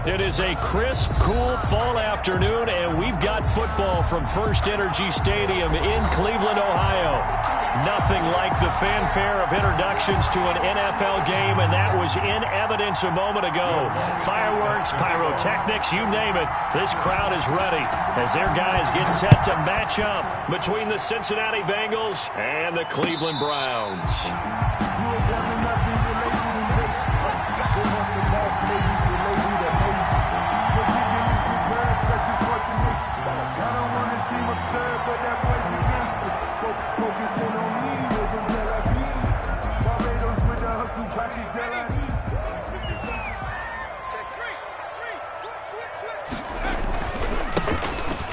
It is a crisp, cool fall afternoon, and we've got football from First Energy Stadium in Cleveland, Ohio. Nothing like the fanfare of introductions to an NFL game, and that was in evidence a moment ago. Fireworks, pyrotechnics, you name it. This crowd is ready as their guys get set to match up between the Cincinnati Bengals and the Cleveland Browns.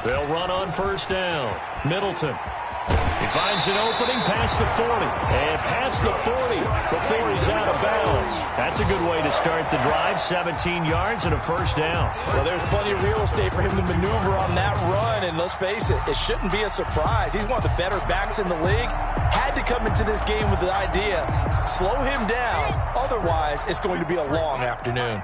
They'll run on first down. Middleton. He finds an opening past the 40. And past the 40 before he's out of bounds. That's a good way to start the drive. 17 yards and a first down. Well, there's plenty of real estate for him to maneuver on that run. And let's face it, it shouldn't be a surprise. He's one of the better backs in the league. Had to come into this game with the idea, slow him down. Otherwise, it's going to be a long afternoon.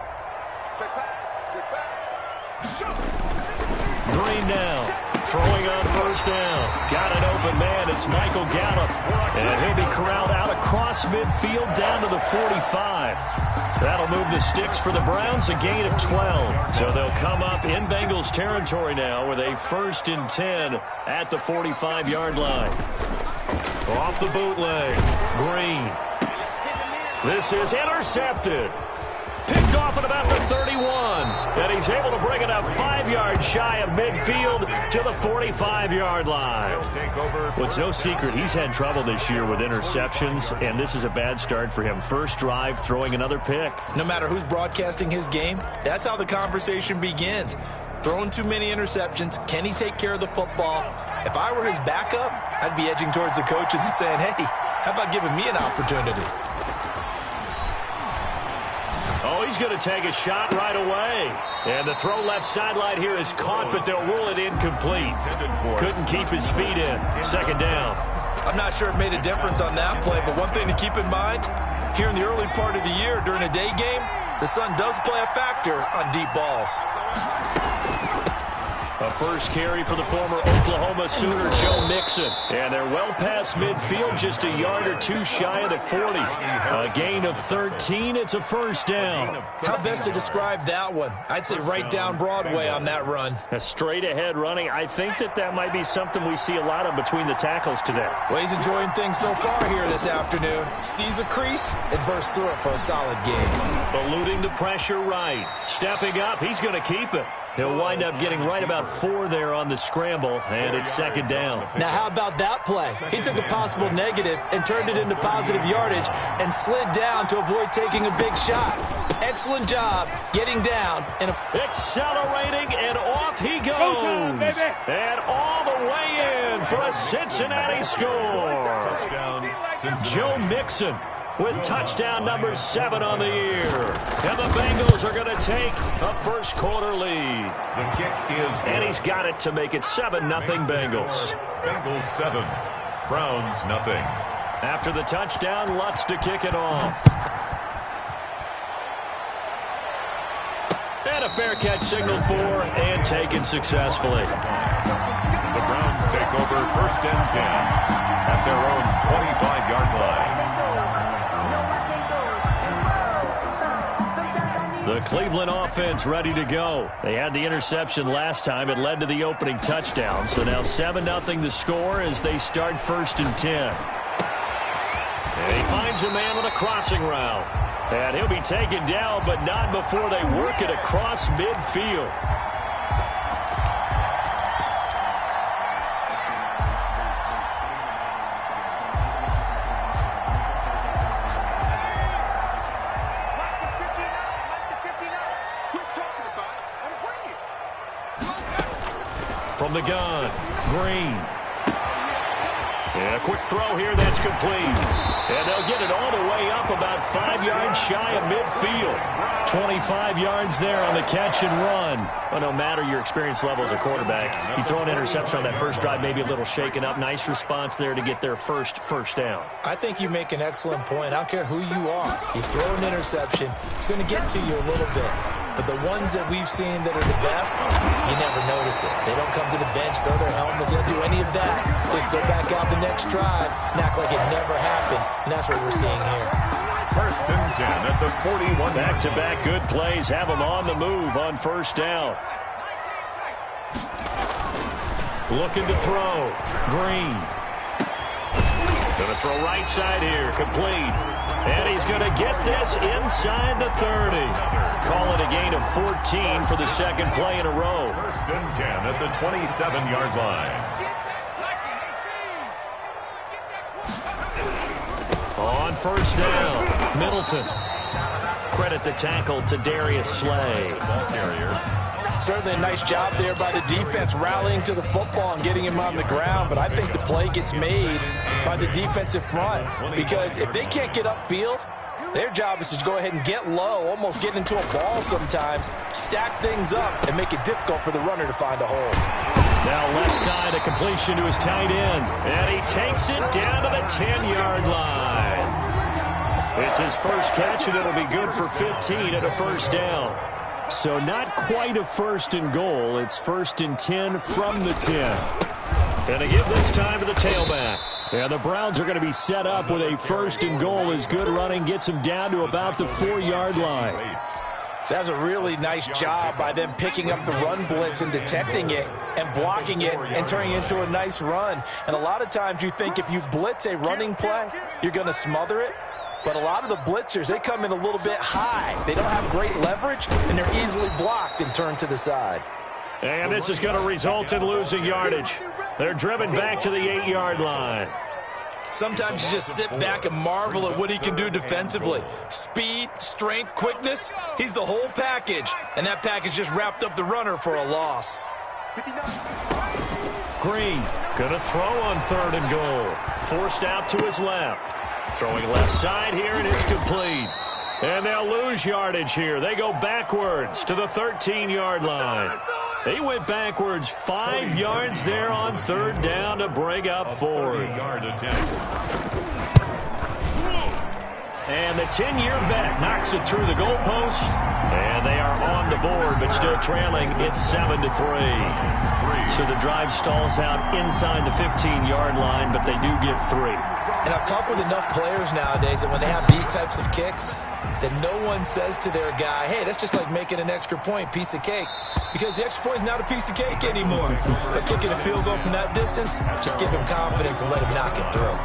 Green now, throwing on first down. Got an open man. It's Michael Gallup. And he'll be corralled out across midfield down to the 45. That'll move the sticks for the Browns, a gain of 12. So they'll come up in Bengals territory now with a 1st and 10 at the 45-yard line. Off the bootleg, Green. This is intercepted. Picked off at about the 31. And he's able to bring it up 5 yards shy of midfield to the 45-yard line. Well, it's no secret he's had trouble this year with interceptions, and this is a bad start for him. First drive, throwing another pick. No matter who's broadcasting his game, that's how the conversation begins. Throwing too many interceptions. Can he take care of the football? If I were his backup, I'd be edging towards the coaches and saying, hey, how about giving me an opportunity? Oh, he's going to take a shot right away. And the throw left sideline here is caught, but they'll rule it incomplete. Couldn't keep his feet in. Second down. I'm not sure it made a difference on that play, but one thing to keep in mind, here in the early part of the year during a day game, the sun does play a factor on deep balls. A first carry for the former Oklahoma Sooner, Joe Mixon. And they're well past midfield, just a yard or two shy of the 40. A gain of 13. It's a first down. How best to describe that one? I'd say right down Broadway on that run. A straight ahead running. I think that might be something we see a lot of between the tackles today. Well, he's enjoying things so far here this afternoon. Sees a crease and bursts through it for a solid game. Eluding the pressure right. Stepping up. He's going to keep it. He'll wind up getting right about 4 there on the scramble, and it's second down. Now, how about that play? He took a possible negative and turned it into positive yardage and slid down to avoid taking a big shot. Excellent job getting down. And accelerating, and off he goes. And all the way in for a Cincinnati score. Touchdown, Joe Mixon with touchdown number 7 on the year. And the Bengals are going to take a first quarter lead. The kick is good. And he's got it to make it 7-0 Bengals. Bengals 7, Browns nothing. After the touchdown, Lutz to kick it off. And a fair catch signaled for and taken successfully. The Browns take over 1st and 10 at their own 25-yard line. The Cleveland offense ready to go. They had the interception last time. It led to the opening touchdown. So now 7-0 the score as they start 1st and 10. And he finds a man with a crossing route. And he'll be taken down, but not before they work it across midfield. From the gun, Green. And a quick throw here that's complete. And they'll get it all the way up about 5 yards shy of midfield. 25 yards there on the catch and run. Well, no matter your experience level as a quarterback, you throw an interception on that first drive, maybe a little shaken up. Nice response there to get their first down. I think you make an excellent point. I don't care who you are. You throw an interception, it's going to get to you a little bit. But the ones that we've seen that are the best, you never notice it. They don't come to the bench, throw their helmets, they don't do any of that. They just go back out the next drive and act like it never happened. And that's what we're seeing here. First and 10 at the 41. Back-to-back good plays have them on the move on first down. Looking to throw. Green. Going to throw right side here. Complete. And he's going to get this inside the 30. Call it a gain of 14 for the second play in a row. First and 10 at the 27-yard line. On first down, Middleton. Credit the tackle to Darius Slay. Ball carrier. Certainly a nice job there by the defense rallying to the football and getting him on the ground, but I think the play gets made by the defensive front because if they can't get upfield, their job is to go ahead and get low, almost get into a ball sometimes, stack things up, and make it difficult for the runner to find a hole. Now left side, a completion to his tight end, and he takes it down to the 10-yard line. It's his first catch, and it'll be good for 15 at a first down. So not quite a first and goal. It's first and 10 from the 10. And they give this time to the tailback. And the Browns are going to be set up with a first and goal as good running gets them down to about the 4-yard line. That's a really nice job by them picking up the run blitz and detecting it and blocking it and turning it into a nice run. And a lot of times you think if you blitz a running play, you're going to smother it. But a lot of the blitzers, they come in a little bit high. They don't have great leverage, and they're easily blocked and turned to the side. And this is going to result in losing yardage. They're driven back to the 8-yard line. Sometimes you just sit back and marvel at what he can do defensively. Speed, strength, quickness, he's the whole package. And that package just wrapped up the runner for a loss. Green going to throw on third and goal. Forced out to his left. Throwing left side here, and it's complete. And they'll lose yardage here. They go backwards to the 13-yard line. They went backwards 5 yards there on third down to bring up fourth. And the 10-year vet knocks it through the goalpost. And they are on the board, but still trailing. It's 7-3. So the drive stalls out inside the 15-yard line, but they do get 3. And I've talked with enough players nowadays that when they have these types of kicks, that no one says to their guy, hey, that's just like making an extra point, piece of cake. Because the extra point is not a piece of cake anymore. But kicking a field goal from that distance, just give him confidence and let him knock it through.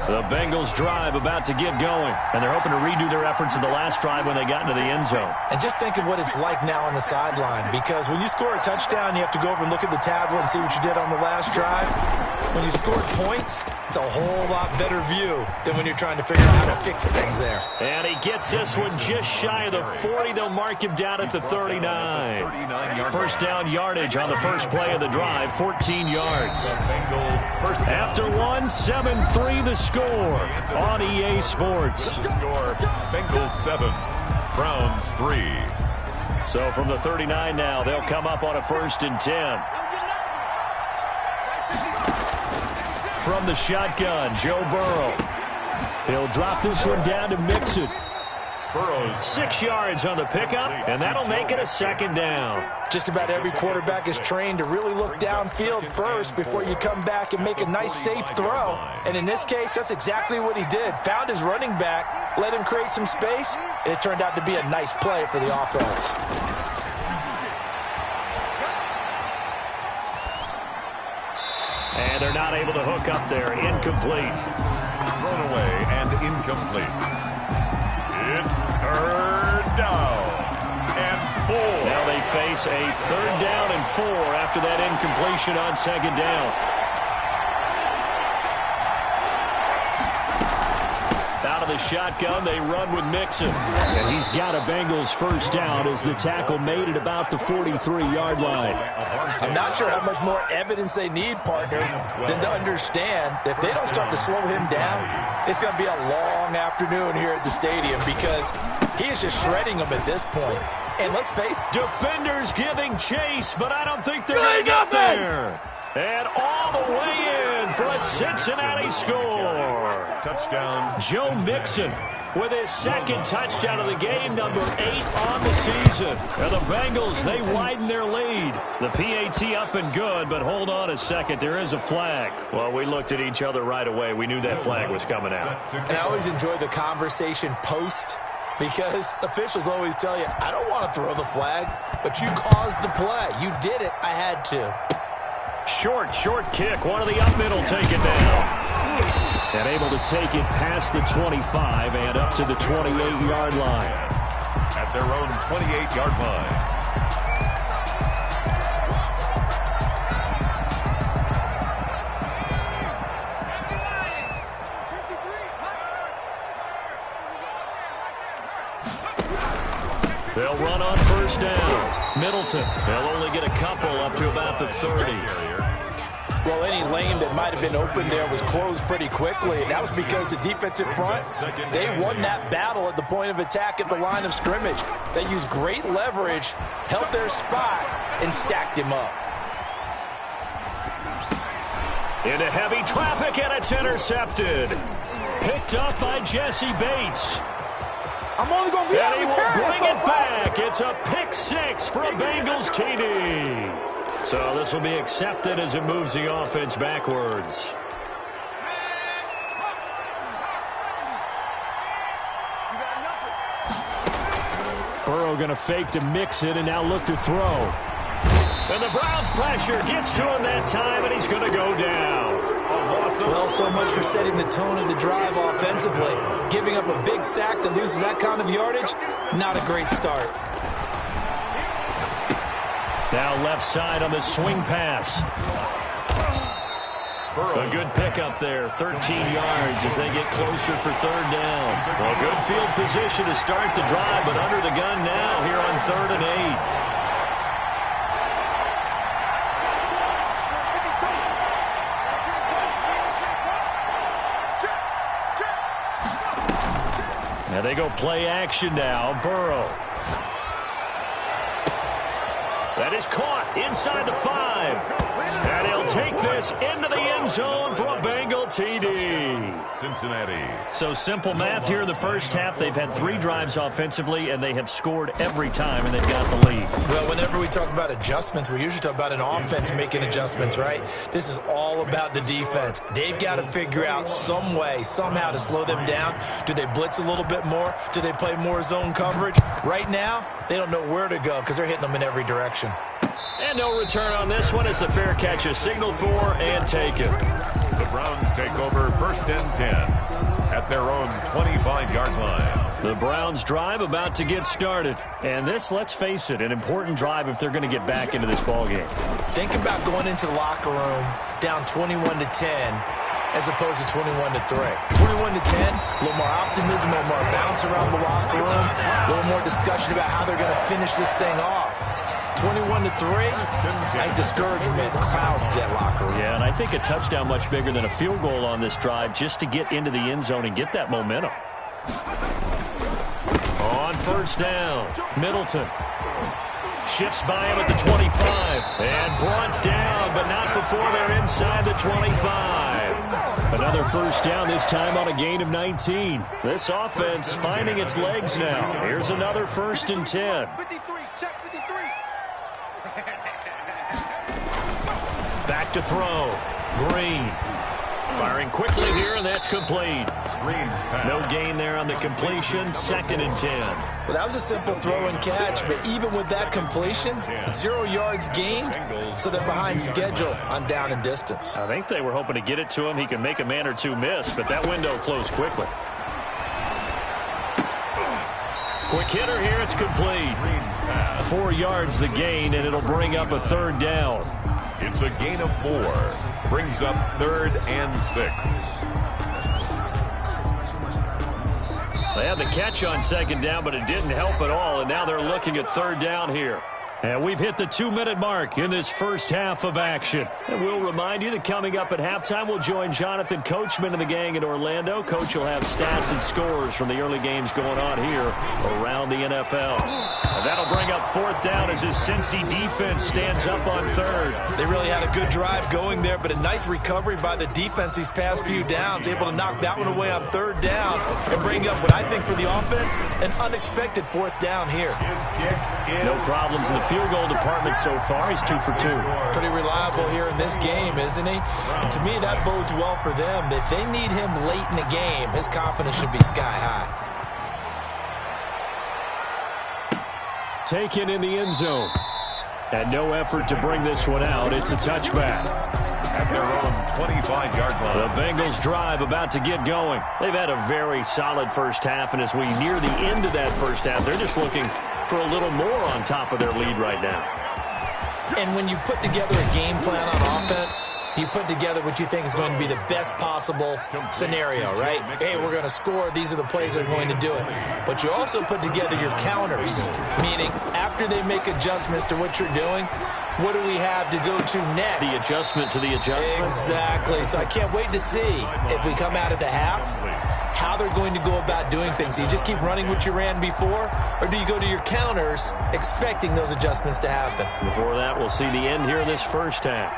The Bengals drive about to get going, and they're hoping to redo their efforts in the last drive when they got into the end zone. And just think of what it's like now on the sideline, because when you score a touchdown, you have to go over and look at the tablet and see what you did on the last drive. When you scored points, it's a whole lot better view than when you're trying to figure out how to fix things there. And he gets this one just shy of the 40. They'll mark him down at the 39. First down yardage on the first play of the drive, 14 yards. After one, 7-3 the score on EA Sports. The score, Bengals 7, Browns 3. So from the 39 now, they'll come up on a first and 10. From the shotgun, Joe Burrow. He'll drop this one down to Mixon. Burrows 6 yards on the pickup, and that'll make it a second down. Just about every quarterback is trained to really look downfield first before you come back and make a nice, safe throw. And in this case, that's exactly what he did. Found his running back, let him create some space, and it turned out to be a nice play for the offense. And they're not able to hook up there. Incomplete. thrown away and incomplete. It's third down and 4. Now they face a third down and 4 after that incompletion on second down. Out of the shotgun, they run with Mixon. And he's got a Bengals first down as the tackle made it about the 43-yard line. I'm not sure how much more evidence they need, partner, than to understand that if they don't start to slow him down, it's going to be a long afternoon here at the stadium because he is just shredding them at this point. And let's face it, defenders giving chase, but I don't think they're going to get there. And all the way in for a Cincinnati score. Touchdown. Joe Mixon with his second touchdown of the game, number 8 on the season. And the Bengals, they widen their lead. The PAT up and good, but hold on a second. There is a flag. Well, we looked at each other right away. We knew that flag was coming out. And I always enjoy the conversation post, because officials always tell you, I don't want to throw the flag, but you caused the play. You did it. I had to. Short kick. One of the up middle take it down. And able to take it past the 25 and up to the 28-yard line. At their own 28-yard line. They'll run on first down. Middleton. They'll only get a couple up to about the 30. Well, any lane that might have been open there was closed pretty quickly, and that was because the defensive front, they won that battle at the point of attack at the line of scrimmage. They used great leverage, held their spot, and stacked him up. Into heavy traffic, and it's intercepted. Picked up by Jesse Bates. I'm only going to be and he will bring it back. It's a pick 6 for a Bengals TD. So this will be accepted as it moves the offense backwards. Burrow going to fake to mix it and now look to throw. And the Browns pressure gets to him that time, and he's going to go down. Well, so much for setting the tone of the drive offensively. Giving up a big sack that loses that kind of yardage, not a great start. Now left side on the swing pass. A good pickup there, 13 yards as they get closer for third down. Well, good field position to start the drive, but under the gun now here on 3rd and 8. Now they go play action now. Burrow. That is caught inside the 5. And he'll take this into the end zone for a Bengal TD. Cincinnati. So simple math here in the first half. They've had 3 drives offensively, and they have scored every time, and they've got the lead. Well, whenever we talk about adjustments, we usually talk about an offense making adjustments, right? This is all about the defense. They've got to figure out some way, somehow to slow them down. Do they blitz a little bit more? Do they play more zone coverage? Right now, they don't know where to go because they're hitting them in every direction. And no return on this one as the fair catch is signaled for and taken. The Browns take over 1st and 10 at their own 25-yard line. The Browns drive about to get started. And this, let's face it, an important drive if they're going to get back into this ballgame. Think about going into the locker room down 21-10 as opposed to 21-3. 21-10, a little more optimism, a little more bounce around the locker room, a little more discussion about how they're going to finish this thing off. 21-3, I think discouragement clouds that locker room. Yeah, and I think a touchdown much bigger than a field goal on this drive just to get into the end zone and get that momentum. On first down, Middleton. Shifts by him at the 25. And brought down, but not before they're inside the 25. Another first down, this time on a gain of 19. This offense finding its legs now. Here's another 1st and 10. Back to throw. Green. Firing quickly here, and that's complete. No gain there on the completion. 2nd and 10. Well, that was a simple throw and catch, but even with that completion, 0 yards gained, so they're behind schedule on down and distance. I think they were hoping to get it to him. He can make a man or two miss, but that window closed quickly. Quick hitter here, it's complete. 4 yards the gain, and it'll bring up a 3rd down. It's a gain of 4. Brings up 3rd and 6. They had the catch on 2nd down, but it didn't help at all, and now they're looking at 3rd down here. And we've hit the 2-minute mark in this first half of action. And we'll remind you that coming up at halftime, we'll join Jonathan Coachman and the gang in Orlando. Coach will have stats and scores from the early games going on here around the NFL. And that'll bring up fourth down as his Cincy defense stands up on third. They really had a good drive going there, but a nice recovery by the defense these past few downs. Able to knock that one away on third down and bring up what I think for the offense, an unexpected fourth down here. No problems in the field goal department so far. He's 2 for 2. Pretty reliable here in this game, isn't he? And to me, that bodes well for them. If they need him late in the game, his confidence should be sky high. Taken in the end zone. And no effort to bring this one out. It's a touchback. At their own 25-yard line. The Bengals drive about to get going. They've had a very solid first half, and as we near the end of that first half, they're just looking for a little more on top of their lead right now. And when you put together a game plan on offense, you put together what you think is going to be the best possible scenario, right? Hey, we're going to score. These are the plays that are going to do it. But you also put together your counters, meaning after they make adjustments to what you're doing, what do we have to go to next? The adjustment to the adjustment? Exactly. So I can't wait to see if we come out of the half, how they're going to go about doing things. Do you just keep running what you ran before, or do you go to your counters expecting those adjustments to happen? Before that, we'll see the end here of this first half.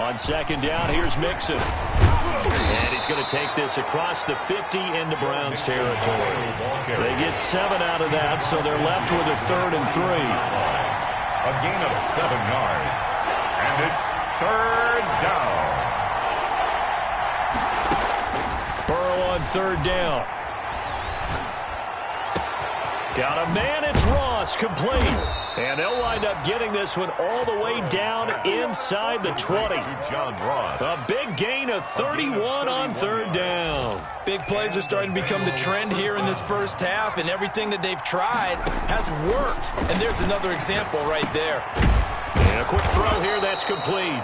On second down, here's Mixon. And he's going to take this across the 50 into Browns territory. They get 7 out of that, so they're left with a 3rd and 3. A gain of 7 yards. And it's third down. Burrow on third down. Got a man, it's Ross, complete. And they'll wind up getting this one all the way down inside the 20. John Ross. A big gain of 31 on third down. Big plays are starting to become the trend here in this first half, and everything that they've tried has worked. And there's another example right there. And a quick throw here, that's complete.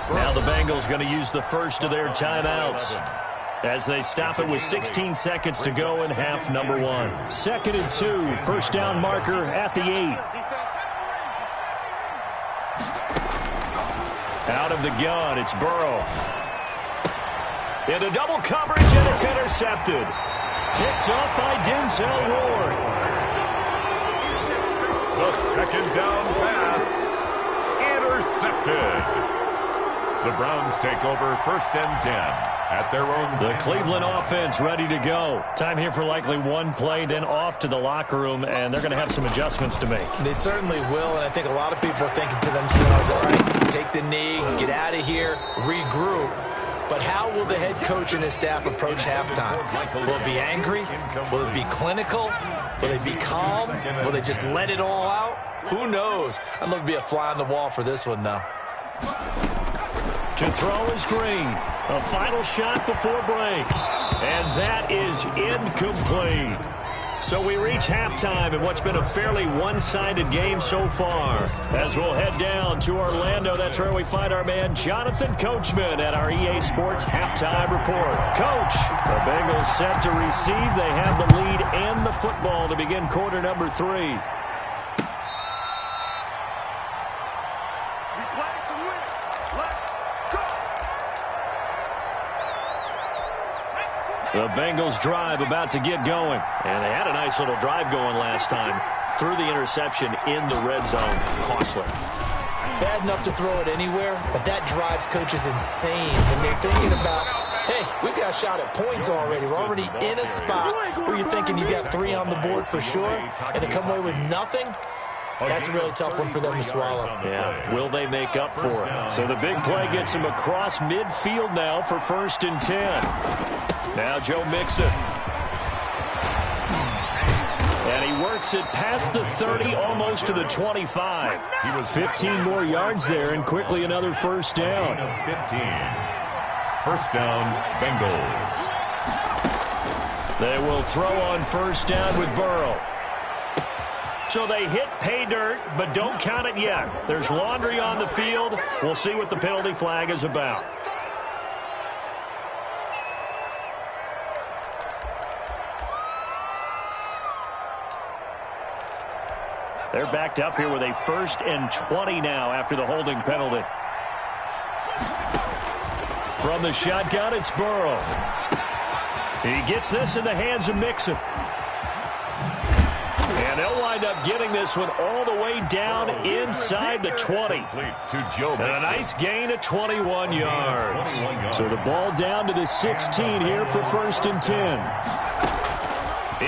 Now the Bengals going to use the first of their timeouts as they stop it with 16 seconds to go in half number 1. 2nd and 2, first down marker at the 8. Out of the gun, it's Burrow. Into double coverage, and it's intercepted. Picked off by Denzel Ward. The second down pass. Intercepted. The Browns take over 1st and 10 at their own. The Cleveland offense ready to go. Time here for likely one play, then off to the locker room, and they're going to have some adjustments to make. They certainly will, and I think a lot of people are thinking to themselves, all right, take the knee, get out of here, regroup. But how will the head coach and his staff approach halftime? Will it be angry? Will it be clinical? Will they be calm? Will they just let it all out? Who knows? I'd love to be a fly on the wall for this one, though. To throw is Green. A final shot before break. And that is incomplete. So we reach halftime in what's been a fairly one-sided game so far. As we'll head down to Orlando, that's where we find our man Jonathan Coachman at our EA Sports Halftime Report. Coach, the Bengals set to receive. They have the lead and the football to begin quarter number 3. The Bengals drive about to get going. And they had a nice little drive going last time. Threw the interception in the red zone. Costly. Bad enough to throw it anywhere, but that drives coaches insane when they're thinking about, hey, we've got a shot at points already. We're already in a spot where you're thinking you got 3 on the board for sure, and to come away with nothing, that's a really tough one for them to swallow. Yeah, will they make up for it? So the big play gets him across midfield now for 1st and 10. Now Joe Mixon. And he works it past the 30, almost to the 25. He was 15 more yards there, and quickly another first down. 15. First down, Bengals. They will throw on first down with Burrow. So they hit pay dirt, but don't count it yet. There's laundry on the field. We'll see what the penalty flag is about. They're backed up here with a 1st and 20 now after the holding penalty. From the shotgun, it's Burrow. He gets this in the hands of Mixon. And they'll wind up getting this one all the way down inside the 20. And a nice gain of 21 yards. So the ball down to the 16 here for 1st and 10.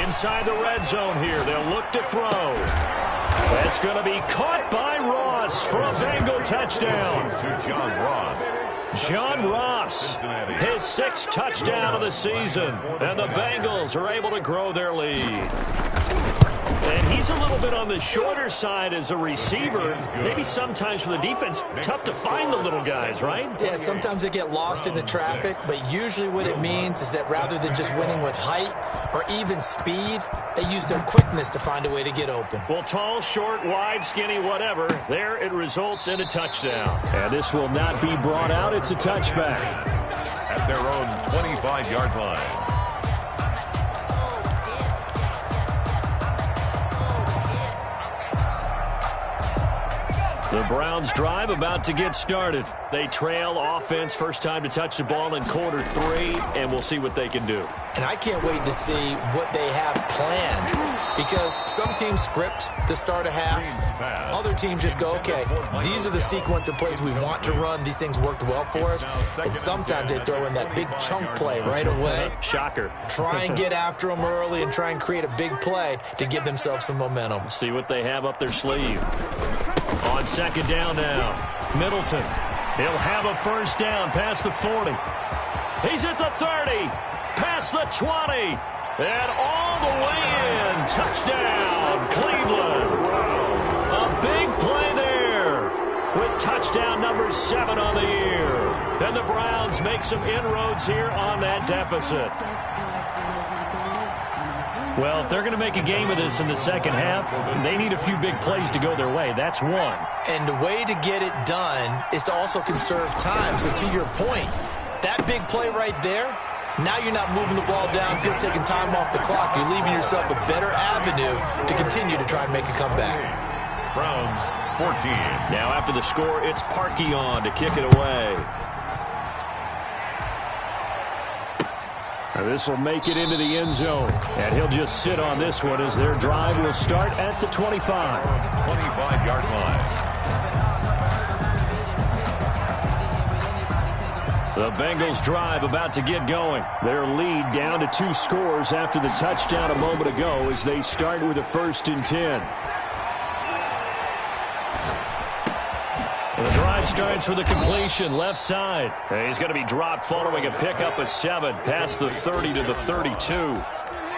Inside the red zone here, they'll look to throw. That's going to be caught by Ross for a Bengal touchdown. John Ross, his 6th touchdown of the season. And the Bengals are able to grow their lead. And he's a little bit on the shorter side as a receiver. Maybe sometimes for the defense, tough to find the little guys, right? Yeah, sometimes they get lost in the traffic, but usually what it means is that rather than just winning with height or even speed, they use their quickness to find a way to get open. Well, tall, short, wide, skinny, whatever, there it results in a touchdown. And this will not be brought out. It's a touchback. At their own 25-yard line. The Browns drive about to get started. They trail offense, first time to touch the ball in quarter 3, and we'll see what they can do. And I can't wait to see what they have planned, because some teams script to start a half. Other teams just go, okay, these are the sequence of plays we want to run. These things worked well for us. And sometimes they throw in that big chunk play right away. Shocker. Try and get after them early and try and create a big play to give themselves some momentum. See what they have up their sleeve. On 2nd down now, Middleton. He'll have a 1st down past the 40. He's at the 30, past the 20, and all the way in. Touchdown, Cleveland. A big play there with touchdown number 7 on the year. And the Browns make some inroads here on that deficit. Well, if they're going to make a game of this in the second half, they need a few big plays to go their way. That's one. And the way to get it done is to also conserve time. So to your point, that big play right there, now you're not moving the ball downfield, taking time off the clock. You're leaving yourself a better avenue to continue to try and make a comeback. Browns 14. Now after the score, it's Parkey on to kick it away. This will make it into the end zone. And he'll just sit on this one as their drive will start at the 25. 25-yard line. The Bengals drive about to get going. Their lead down to 2 scores after the touchdown a moment ago as they start with a 1st and 10. The drive starts with a completion left side. And he's going to be dropped following a pickup of 7 past the 30 to the 32.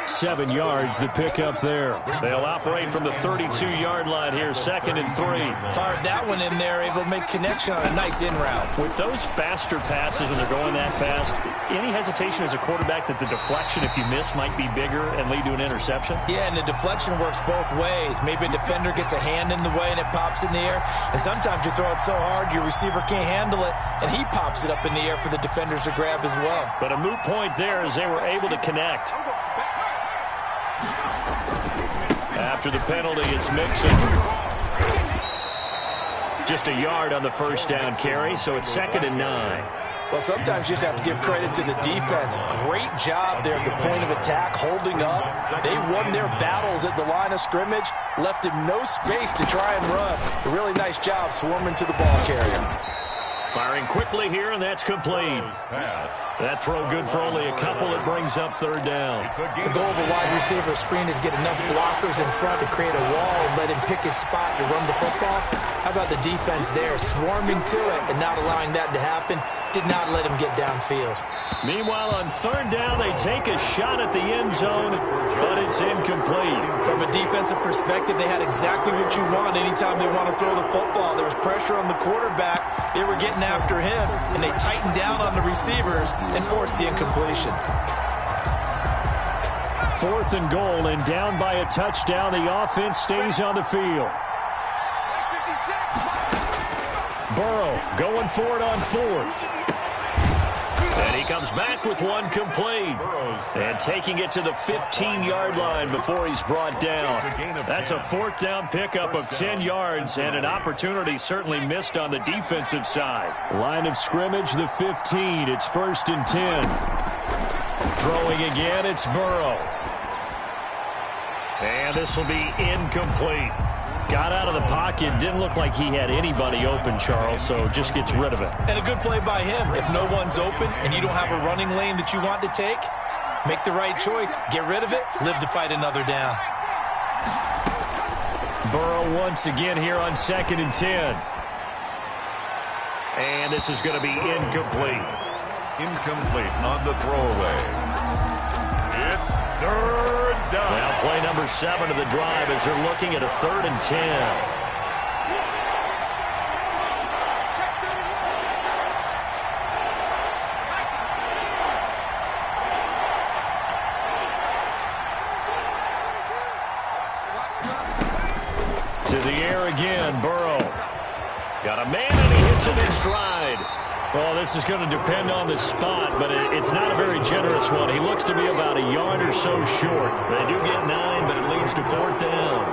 7 yards, the pickup there. They'll operate from the 32-yard line here, 2nd and 3. Fired that one in there, able to make connection on a nice in route. With those faster passes when they're going that fast, any hesitation as a quarterback that the deflection, if you miss, might be bigger and lead to an interception? Yeah, and the deflection works both ways. Maybe a defender gets a hand in the way and it pops in the air. And sometimes you throw it so hard your receiver can't handle it, and he pops it up in the air for the defenders to grab as well. But a moot point there as they were able to connect. After the penalty, it's Mixon. Just a yard on the 1st down carry, so it's 2nd and 9. Well, sometimes you just have to give credit to the defense. Great job there at the point of attack, holding up. They won their battles at the line of scrimmage, left him no space to try and run. A really nice job swarming to the ball carrier. Firing quickly here, and that's complete. That throw good for only a couple. It brings up 3rd down. The goal of a wide receiver screen is get enough blockers in front to create a wall and let him pick his spot to run the football. How about the defense there, swarming to it and not allowing that to happen? Did not let him get downfield. Meanwhile, on 3rd down, they take a shot at the end zone, but it's incomplete. From a defensive perspective, they had exactly what you want anytime they want to throw the football. There was pressure on the quarterback. They were getting after him, and they tightened down on the receivers and forced the incompletion. 4th and goal, and down by a touchdown. The offense stays on the field. Burrow going for it on 4th. And he comes back with one complete. And taking it to the 15-yard line before he's brought down. That's a fourth down pickup of 10 yards and an opportunity certainly missed on the defensive side. Line of scrimmage, the 15. It's 1st and 10. Throwing again, it's Burrow. And this will be incomplete. Got out of the pocket. Didn't look like he had anybody open, Charles, so just gets rid of it. And a good play by him. If no one's open and you don't have a running lane that you want to take, make the right choice. Get rid of it. Live to fight another down. Burrow once again here on 2nd and 10. And this is going to be incomplete. Incomplete on the throwaway. It's 3rd down. Now play number 7 of the drive as they're looking at a 3rd and 10. To the air again, Burrow. Got a man and he hits him in stride. Well, this is going to depend on the spot, but it's not a very generous one. He looks to be about a yard or so short. They do get 9, but it leads to 4th down.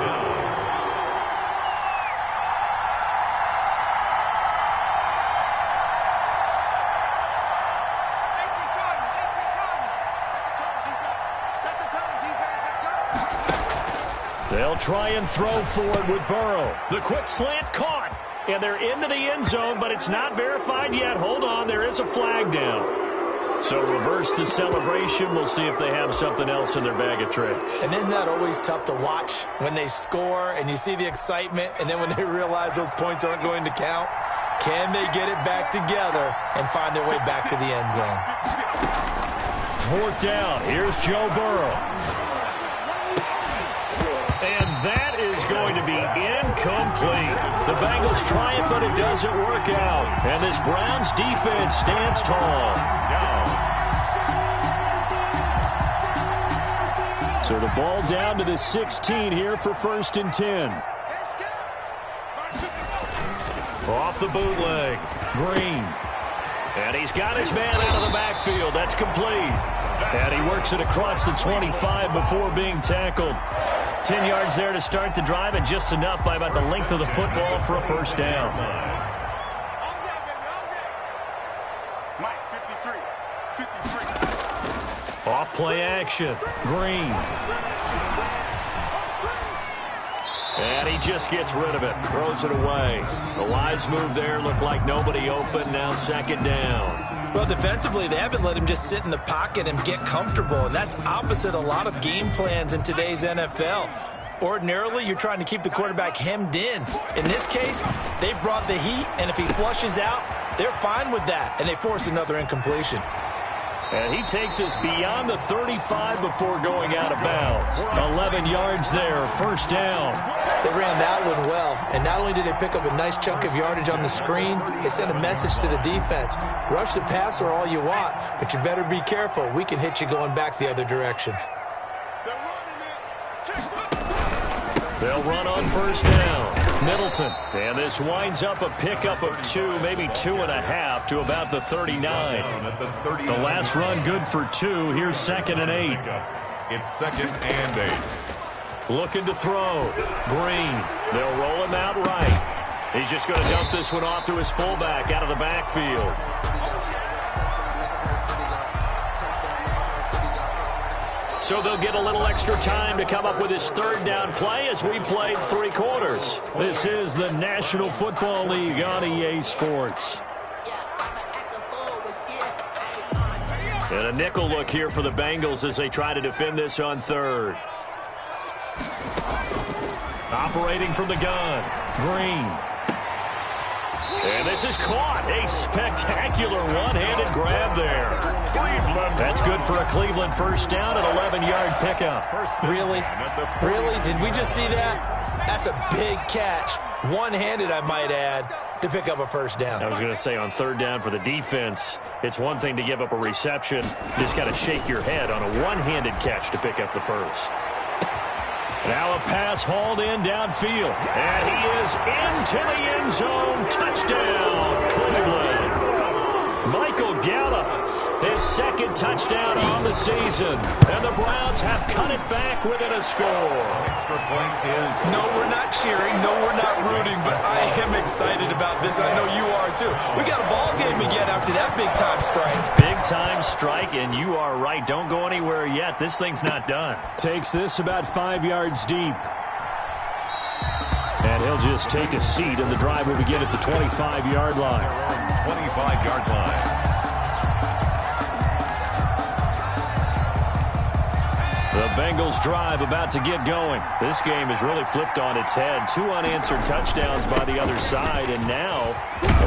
They'll try and throw for it with Burrow. The quick slant caught. And they're into the end zone, but it's not verified yet. Hold on, there is a flag down. So reverse the celebration. We'll see if they have something else in their bag of tricks. And isn't that always tough to watch when they score and you see the excitement, and then when they realize those points aren't going to count? Can they get it back together and find their way back to the end zone? 4th down. Here's Joe Burrow. And that is going to be incomplete. The Bengals try it, but it doesn't work out. And this Browns defense stands tall. So the ball down to the 16 here for 1st and 10. Off the bootleg. Green. And he's got his man out of the backfield. That's complete. And he works it across the 25 before being tackled. 10 yards there to start the drive, and just enough by about the length of the football for a 1st down. Off play action. Green. And he just gets rid of it. Throws it away. The wise move there. Looked like nobody open. Now 2nd down. Well, defensively, they haven't let him just sit in the pocket and get comfortable, and that's opposite a lot of game plans in today's NFL. Ordinarily, you're trying to keep the quarterback hemmed in. In this case, they brought the heat, and if he flushes out, they're fine with that, and they force another incompletion. And he takes us beyond the 35 before going out of bounds. 11 yards there, 1st down. They ran that one well, and not only did they pick up a nice chunk of yardage on the screen, they sent a message to the defense. Rush the passer all you want, but you better be careful. We can hit you going back the other direction. They'll run on 1st down. Middleton. And this winds up a pickup of 2, maybe 2.5 to about the 39. The last run good for 2. Here's 2nd and 8. It's 2nd and 8. Looking to throw. Green. They'll roll him out right. He's just going to dump this one off to his fullback out of the backfield. So they'll get a little extra time to come up with his 3rd down play as we played 3 quarters. This is the National Football League on EA Sports. And a nickel look here for the Bengals as they try to defend this on 3rd. Operating from the gun. Green. And this is caught. A spectacular one-handed grab there. That's good for a Cleveland 1st down and 11-yard pickup. Really? Really? Did we just see that? That's a big catch. One-handed, I might add, to pick up a 1st down. I was going to say on 3rd down for the defense, it's one thing to give up a reception. You just got to shake your head on a one-handed catch to pick up the 1st. Now a pass hauled in downfield. And he is into the end zone. Touchdown, Cleveland. Michael Gallup his second touchdown on the season. And the Browns have cut it back within a score. Extra point is... No, we're not cheering. No, we're not rooting. But I am excited about this. I know you are, too. We got a ball game again after that big-time strike. Big-time strike, and you are right. Don't go anywhere yet. This thing's not done. Takes this about 5 yards deep. And he'll just take a seat, and the drive will begin at the 25-yard line. 25-yard line. The Bengals drive about to get going. This game has really flipped on its head. 2 unanswered touchdowns by the other side, and now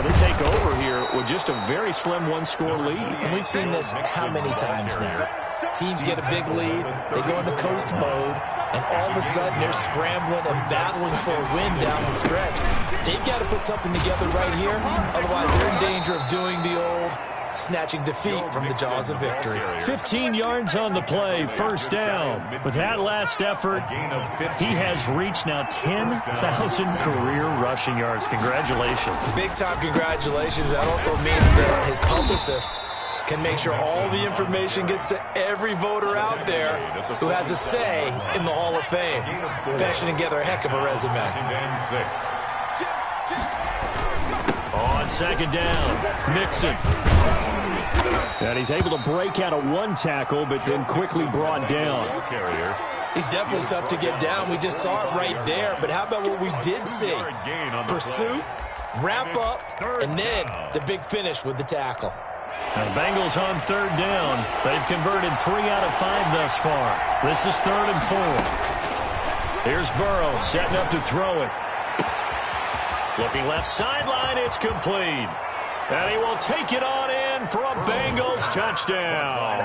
they take over here with just a very slim one-score lead. And we've seen this how many times now? Teams get a big lead, they go into coast mode, and all of a sudden they're scrambling and battling for a win down the stretch. They've got to put something together right here, otherwise they're in danger of doing the old snatching defeat from the jaws of victory. 15 yards on the play, first down. With that last effort, he has reached now 10,000 career rushing yards. Congratulations. Big-time congratulations. That also means that his publicist can make sure all the information gets to every voter out there who has a say in the Hall of Fame. Fashioning together a heck of a resume. On second down, Mixon. And he's able to break out of one tackle, but then quickly brought down. He's definitely tough to get down. We just saw it right there. But how about what we did see? Pursuit, wrap up, and then the big finish with the tackle. Now the Bengals on third down. They've converted 3 out of 5 thus far. This is 3rd and 4. Here's Burrow setting up to throw it. Looking left sideline, it's complete. And he will take it on in for a Bengals touchdown.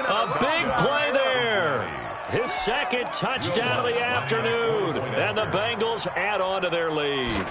A big play there. His second touchdown of the afternoon. And the Bengals add on to their lead.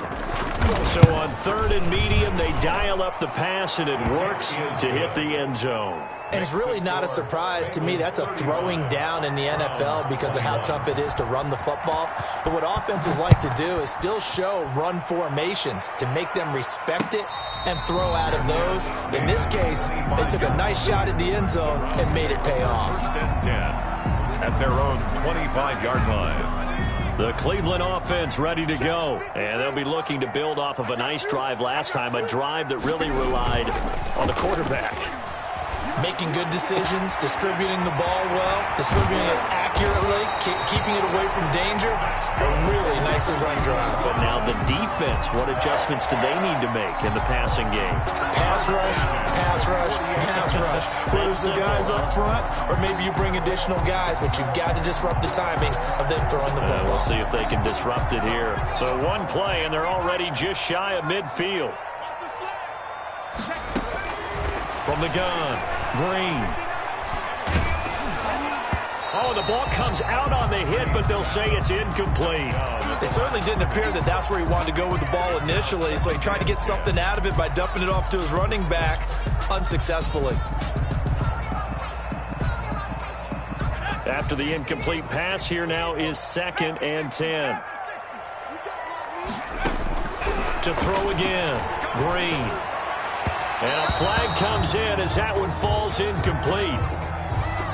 So on 3rd and medium, they dial up the pass, and it works to hit the end zone. And it's really not a surprise to me. That's a throwing down in the NFL because of how tough it is to run the football. But what offenses like to do is still show run formations to make them respect it and throw out of those. In this case, they took a nice shot at the end zone and made it pay off. 1st and 10 at their own 25-yard line. The Cleveland offense ready to go. And they'll be looking to build off of a nice drive last time, a drive that really relied on the quarterback. Making good decisions, distributing the ball well, distributing it accurately, keeping it away from danger. A really nicely run drive. But now the defense, what adjustments do they need to make in the passing game? Pass rush, pass rush, pass rush. Whether it's the guys up front or maybe you bring additional guys, but you've got to disrupt the timing of them throwing the football. We'll see if they can disrupt it here. So one play, and they're already just shy of midfield. From the gun, Green. Oh, the ball comes out on the hit, but they'll say it's incomplete. It certainly didn't appear that that's where he wanted to go with the ball initially, so he tried to get something out of it by dumping it off to his running back unsuccessfully. After the incomplete pass, here now is 2nd and 10. To throw again, Green. And a flag comes in as that one falls incomplete.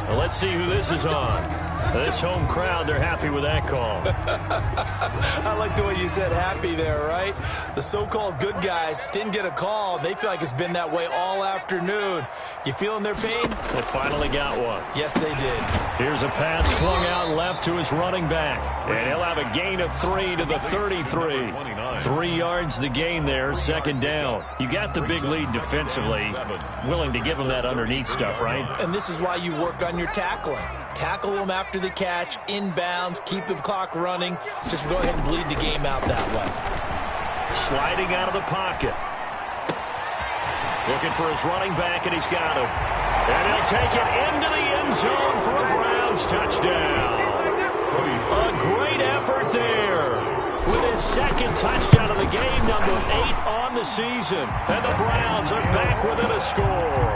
Well, let's see who this is on. This home crowd, they're happy with that call. I like the way you said happy there, right? The so-called good guys didn't get a call. They feel like it's been that way all afternoon. You feeling their pain? They finally got one. Yes, they did. Here's a pass swung out left to his running back. And he'll have a gain of 3 to the 33. 3 yards the gain there, 2nd down. You got the big lead defensively. Willing to give them that underneath stuff, right? And this is why you work on your tackling. Tackle them after the catch, inbounds, keep the clock running. Just go ahead and bleed the game out that way. Sliding out of the pocket. Looking for his running back, and he's got him. And he'll take it into the end zone for a Browns touchdown. A great effort there. With his 2nd touchdown of the game, number 8 on the season. And the Browns are back within a score.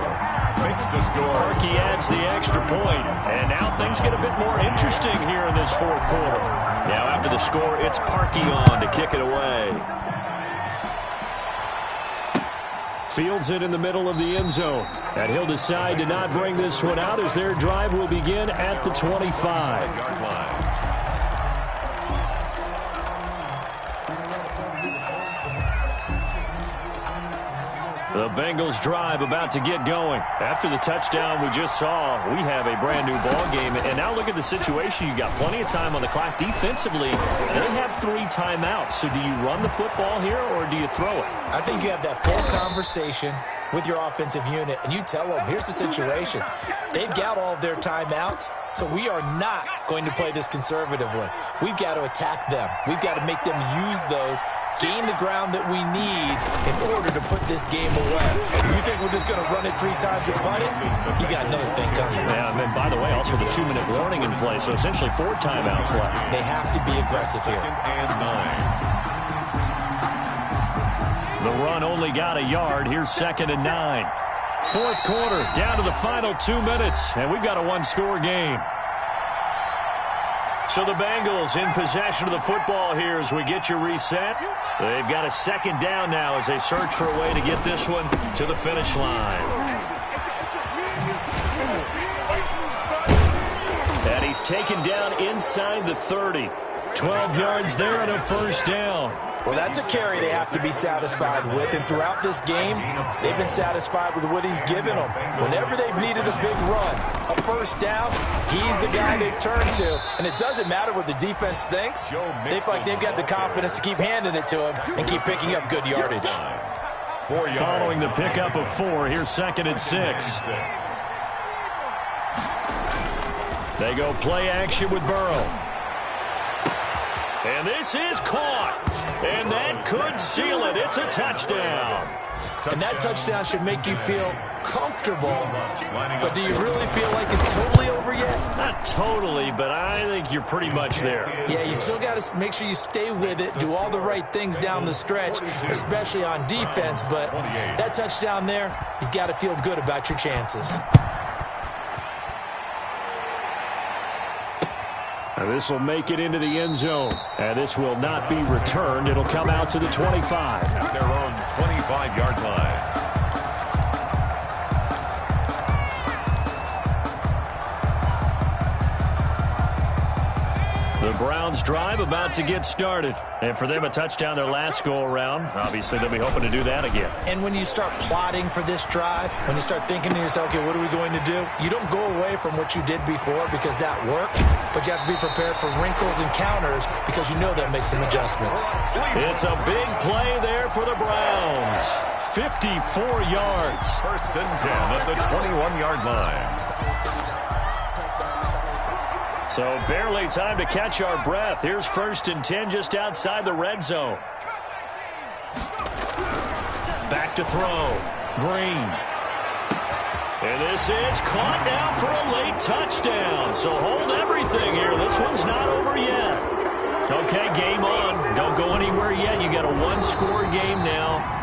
Makes the score. Parkey adds the extra point. And now things get a bit more interesting here in this 4th quarter. Now after the score, it's Parkey on to kick it away. Fields it in the middle of the end zone. And he'll decide to not bring this one out as their drive will begin at the 25-yard line. The Bengals drive about to get going. After the touchdown we just saw, we have a brand new ball game. And now look at the situation. You got plenty of time on the clock. Defensively, they have 3 timeouts. So do you run the football here or do you throw it? I think you have that full conversation with your offensive unit, and you tell them, here's the situation. They've got all of their timeouts, so we are not going to play this conservatively. We've got to attack them. We've got to make them use those, gain the ground that we need in order to put this game away. If you think we're just going to run it 3 times and punt it, you got another thing coming. Yeah, and by the way, also the 2-minute warning in play, so essentially 4 timeouts left. They have to be aggressive here. And 9. The run only got a yard. Here's 2nd and 9. Fourth quarter, down to the final 2 minutes, and we've got a 1-score game. So the Bengals in possession of the football here as we get you reset. They've got a 2nd down now as they search for a way to get this one to the finish line. And he's taken down inside the 30. 12 yards there and a first down. Well, that's a carry they have to be satisfied with, and throughout this game, they've been satisfied with what he's given them. Whenever they've needed a big run, a first down, he's the guy they turn to, and it doesn't matter what the defense thinks. They feel like they've got the confidence to keep handing it to him and keep picking up good yardage. Following the pickup of 4, here's 2nd and 6. They go play action with Burrow. And this is caught. And that could seal it. It's a touchdown. And that touchdown should make you feel comfortable. But do you really feel like it's totally over yet? Not totally, but I think you're pretty much there. Yeah, you still got to make sure you stay with it, do all the right things down the stretch, especially on defense. But that touchdown there, you've got to feel good about your chances. This will make it into the end zone. And this will not be returned. It'll come out to the 25. At their own 25-yard line. The Browns drive about to get started. And for them, a touchdown their last go-around. Obviously, they'll be hoping to do that again. And when you start plotting for this drive, when you start thinking to yourself, okay, what are we going to do? You don't go away from what you did before because that worked, but you have to be prepared for wrinkles and counters because you know that makes some adjustments. It's a big play there for the Browns. 54 yards. 1st and 10 at the 21-yard line. So barely time to catch our breath. Here's 1st and 10 just outside the red zone. Back to throw. Green. And this is caught now for a late touchdown. So hold everything here. This one's not over yet. Okay, game on. Don't go anywhere yet. You got a 1-score game now.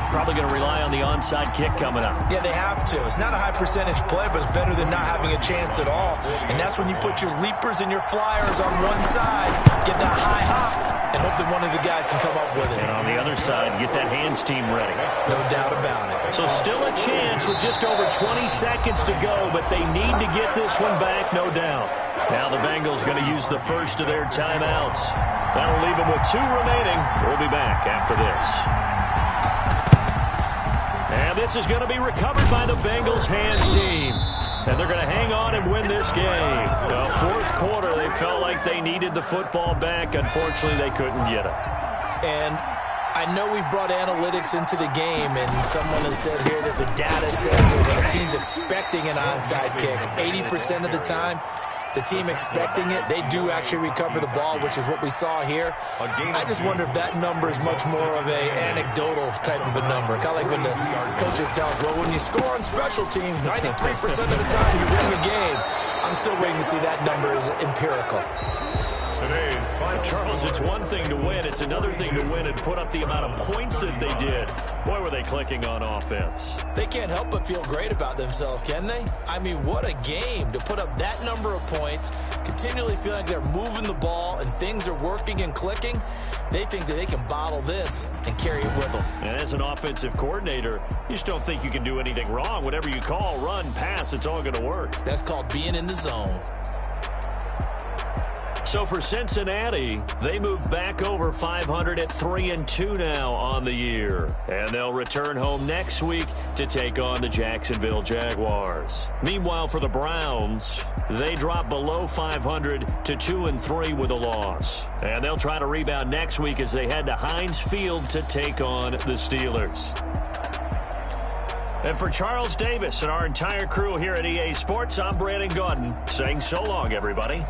Probably going to rely on the onside kick coming up. Yeah, they have to. It's not a high percentage play, but it's better than not having a chance at all. And that's when you put your leapers and your flyers on one side, get that high hop, and hope that one of the guys can come up with it. And on the other side, get that hands team ready. No doubt about it. So still a chance with just over 20 seconds to go, but they need to get this one back, no doubt. Now the Bengals going to use the first of their timeouts. That'll leave them with 2 remaining. We'll be back after this. And this is going to be recovered by the Bengals hands team. And they're going to hang on and win this game. The 4th quarter, they felt like they needed the football back. Unfortunately, they couldn't get it. And I know we've brought analytics into the game, and someone has said here that the data says that when a team's expecting an onside kick, 80% of the time, the team expecting it, they do actually recover the ball, which is what we saw here. I just wonder if that number is much more of a anecdotal type of a number. Kind of like when the coaches tell us, well, when you score on special teams, 93% of the time you win the game. I'm still waiting to see that number is empirical. Charles, it's one thing to win. It's another thing to win and put up the amount of points that they did. Boy, were they clicking on offense. They can't help but feel great about themselves, can they? I mean, what a game to put up that number of points, continually feel like they're moving the ball and things are working and clicking. They think that they can bottle this and carry it with them. And as an offensive coordinator, you just don't think you can do anything wrong. Whatever you call, run, pass, it's all going to work. That's called being in the zone. So for Cincinnati, they move back over 500 at 3-2 now on the year. And they'll return home next week to take on the Jacksonville Jaguars. Meanwhile, for the Browns, they drop below 500 to 2-3 with a loss. And they'll try to rebound next week as they head to Heinz Field to take on the Steelers. And for Charles Davis and our entire crew here at EA Sports, I'm Brandon Gaudin saying so long, everybody.